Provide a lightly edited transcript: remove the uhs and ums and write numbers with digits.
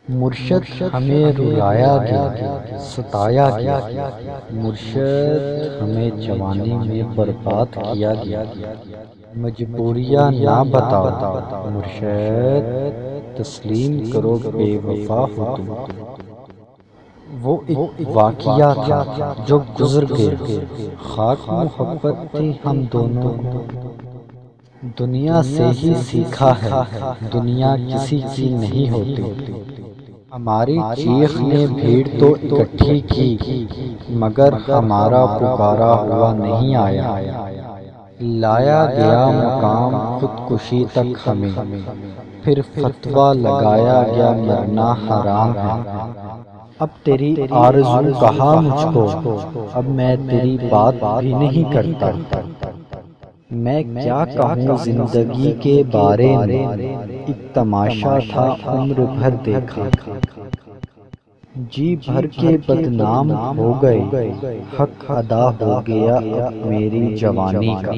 مرشد ہمیں رلایا گیا، ستایا گیا، مرشد ہمیں جوانی میں برباد کیا گیا، مجبوریاں نہ بتاؤ مرشد، تسلیم کرو بے وفا ہو تم۔ وہ ایک واقعہ تھا جو گزر گیا، خاک محبت تھی ہم دونوں کو، دنیا سے ہی سیکھا ہے دنیا کسی کی نہیں ہوتی۔ ہماری چیخ نے بھیڑ تو اکٹھی کی مگر ہمارا پکارا ہوا نہیں آیا، لایا گیا مقام خودکشی تک ہمیں، پھر فتویٰ لگایا گیا مرنا حرام ہے۔ اب تیری آرزو کہا مجھ کو، اب میں تیری بات بھی نہیں کرتا، میں کیا کہوں زندگی کے بارے میں، ایک تماشا تھا عمر بھر دیکھا، جی بھر کے بدنام ہو گئے، حق ادا ہو گیا اب میری جوانی کا۔